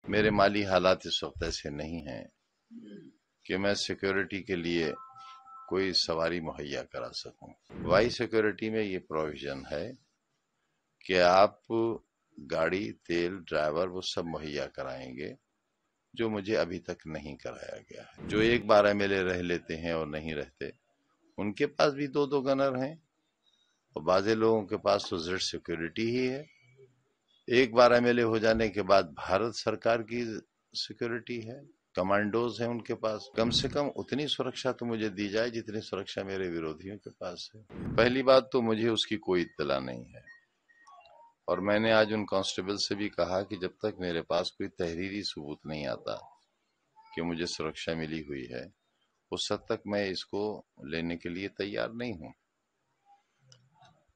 میرے مالی حالات اس وقت ایسے نہیں ہیں کہ میں سیکیورٹی کے لیے کوئی سواری مہیا کرا سکوں۔ وائی سیکیورٹی میں یہ پروویژن ہے کہ آپ گاڑی، تیل، ڈرائیور وہ سب مہیا کرائیں گے جو مجھے ابھی تک نہیں کرایا گیا ہے۔ جو ایک 12 MLA رہ لیتے ہیں اور نہیں رہتے، ان کے پاس بھی 2 گنر ہیں، اور بعض لوگوں کے پاس تو زیڈ سیکیورٹی ہی ہے۔ ایک 12 MLA ہو جانے کے بعد بھارت سرکار کی سیکیورٹی ہے، کمانڈوز ہیں ان کے پاس۔ کم سے کم اتنی سرکشا تو مجھے دی جائے جتنی سرکشا میرے ورودھیوں کے پاس ہے۔ پہلی بات تو مجھے اس کی کوئی اطلاع نہیں ہے، اور میں نے آج ان کانسٹیبل سے بھی کہا کہ جب تک میرے پاس کوئی تحریری ثبوت نہیں آتا کہ مجھے سرکشا ملی ہوئی ہے، اس حد تک میں اس کو لینے کے لیے تیار نہیں ہوں۔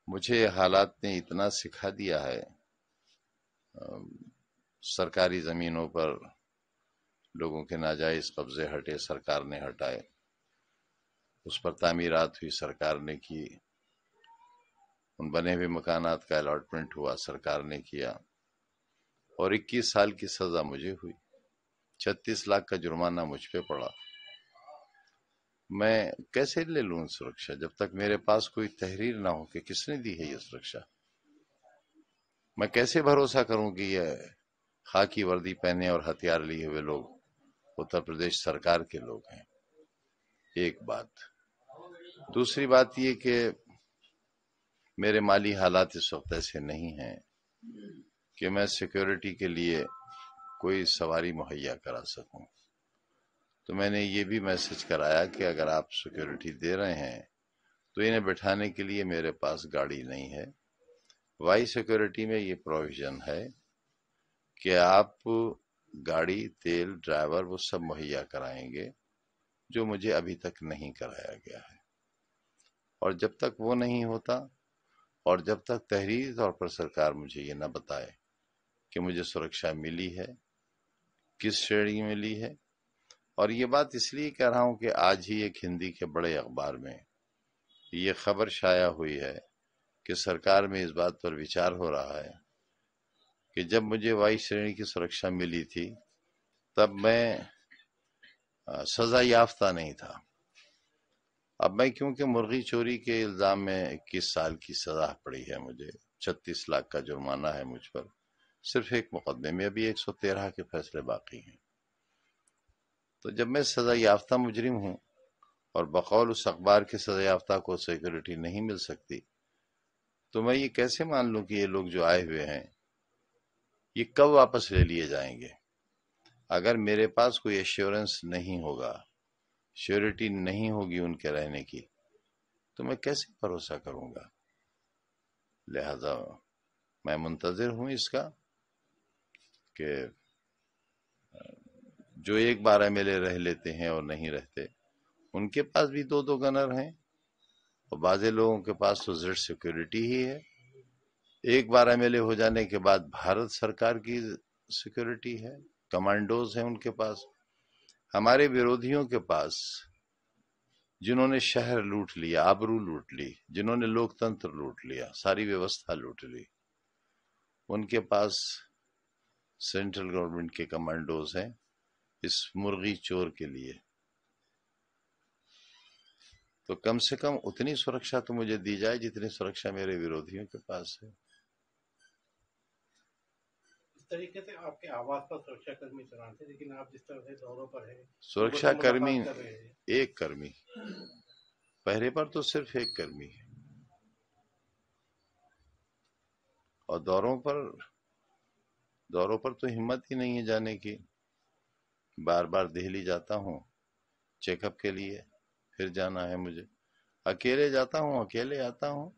مجھے حالات نے اتنا سکھا دیا ہے، سرکاری زمینوں پر لوگوں کے ناجائز قبضے ہٹے، سرکار نے ہٹائے، اس پر تعمیرات ہوئی، سرکار نے کی، ان بنے ہوئے مکانات کا الاٹمنٹ ہوا، سرکار نے کیا، اور 21 سال کی سزا مجھے ہوئی، 36 لاکھ کا جرمانہ مجھ پہ پڑا۔ میں کیسے لے لوں سرکشا جب تک میرے پاس کوئی تحریر نہ ہو کہ کس نے دی ہے یہ سرکشا؟ میں کیسے بھروسہ کروں کہ یہ خاکی وردی پہنے اور ہتھیار لیے ہوئے لوگ اتر پردیش سرکار کے لوگ ہیں؟ ایک بات۔ دوسری بات یہ کہ میرے مالی حالات اس وقت ایسے نہیں ہیں کہ میں سیکیورٹی کے لیے کوئی سواری مہیا کرا سکوں۔ تو میں نے یہ بھی میسج کرایا کہ اگر آپ سیکیورٹی دے رہے ہیں تو انہیں بٹھانے کے لیے میرے پاس گاڑی نہیں ہے۔ وائی سیکیورٹی میں یہ پروویژن ہے کہ آپ گاڑی، تیل، ڈرائیور وہ سب مہیا کرائیں گے جو مجھے ابھی تک نہیں کرایا گیا ہے، اور جب تک وہ نہیں ہوتا، اور جب تک تحریری طور پر سرکار مجھے یہ نہ بتائے کہ مجھے سرکشا ملی ہے، کس شرح میں ملی ہے۔ اور یہ بات اس لیے کہہ رہا ہوں کہ آج ہی ایک ہندی کے بڑے اخبار میں یہ خبر شائع ہوئی ہے کہ سرکار میں اس بات پر وچار ہو رہا ہے کہ جب مجھے وائی شرح کی سرکشا ملی تھی تب میں سزا یافتہ نہیں تھا۔ اب میں کیونکہ مرغی چوری کے الزام میں 21 سال کی سزا پڑی ہے، مجھے 36 لاکھ کا جرمانہ ہے مجھ پر، صرف ایک مقدمے میں ابھی 113 کے فیصلے باقی ہیں۔ تو جب میں سزا یافتہ مجرم ہوں اور بقول اس اخبار کے سزا یافتہ کو سیکیورٹی نہیں مل سکتی، تو میں یہ کیسے مان لوں کہ یہ لوگ جو آئے ہوئے ہیں یہ کب واپس لے لیے جائیں گے؟ اگر میرے پاس کوئی ایشورنس نہیں ہوگا، شیورٹی نہیں ہوگی ان کے رہنے کی، تو میں کیسے بھروسہ کروں گا؟ لہذا میں منتظر ہوں اس کا کہ جو ایک 12 MLA رہ لیتے ہیں اور نہیں رہتے، ان کے پاس بھی 2 گنر ہیں، اور بعض لوگوں کے پاس تو زیڈ سیکیورٹی ہی ہے۔ ایک 12 MLA ہو جانے کے بعد بھارت سرکار کی سیکیورٹی ہے، کمانڈوز ہیں ان کے پاس۔ ہمارے ورودھیوں کے پاس، جنہوں نے شہر لوٹ لیا، آبرو لوٹ لی، جنہوں نے لوکتنتر لوٹ لیا، ساری ویوستھا لوٹ لی، ان کے پاس سینٹرل گورنمنٹ کے کمانڈوز ہیں اس مرغی چور کے لیے۔ تو کم سے کم اتنی سرکشا تو مجھے دی جائے جتنی سرکشا میرے ورودھیوں کے پاس ہے۔ اس طریقے سے آپ کے آواز پر سرکشا کرمی چلان تھے، لیکن آپ جس طرح سے دوروں پر ہیں، سرکشا کرمی ایک کرمی، پہرے پر تو صرف ایک کرمی ہے، اور دوروں پر تو ہمت ہی نہیں ہے جانے کی۔ بار بار دہلی جاتا ہوں چیک اپ کے لیے، پھر جانا ہے مجھے، اکیلے جاتا ہوں، اکیلے آتا ہوں۔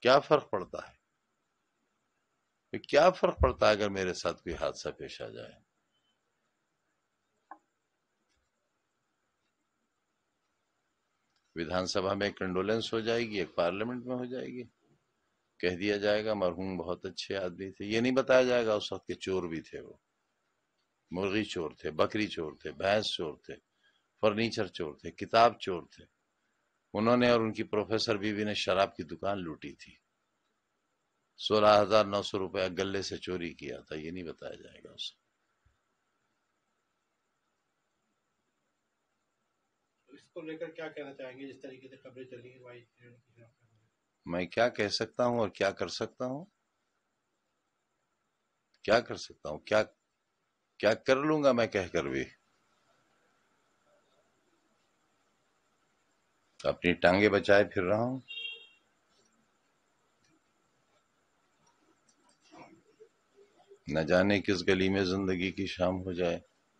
کیا فرق پڑتا ہے؟ کیا فرق پڑتا ہے اگر میرے ساتھ کوئی حادثہ پیش آ جائے؟ ویدھان سبھا میں ایک کنڈولنس ہو جائے گی، ایک پارلیمنٹ میں ہو جائے گی، کہہ دیا جائے گا مرحوم بہت اچھے آدمی تھے۔ یہ نہیں بتایا جائے گا اس وقت کے چور بھی تھے، وہ مرغی چور تھے، بکری چور تھے، بھینس چور تھے، فرنیچر چور تھے، کتاب چور تھے، انہوں نے اور ان کی پروفیسر بیوی نے شراب کی دکان لوٹی تھی۔ 16,900 روپیہ گلے سے چوری کیا تھا، یہ نہیں بتایا جائے گا اسے۔ اس کو لے کر کیا کہنا چاہیں گے؟ جس طریقے سے خبریں چلی ہیں بھائی، میں کیا کہہ سکتا ہوں اور کیا کر سکتا ہوں؟ کیا کر سکتا ہوں؟ کیا کر لوں گا میں کہہ کر بھی؟ اپنی ٹانگیں بچائے پھر رہا ہوں۔ نہ جانے کس گلی میں زندگی کی شام ہو جائے۔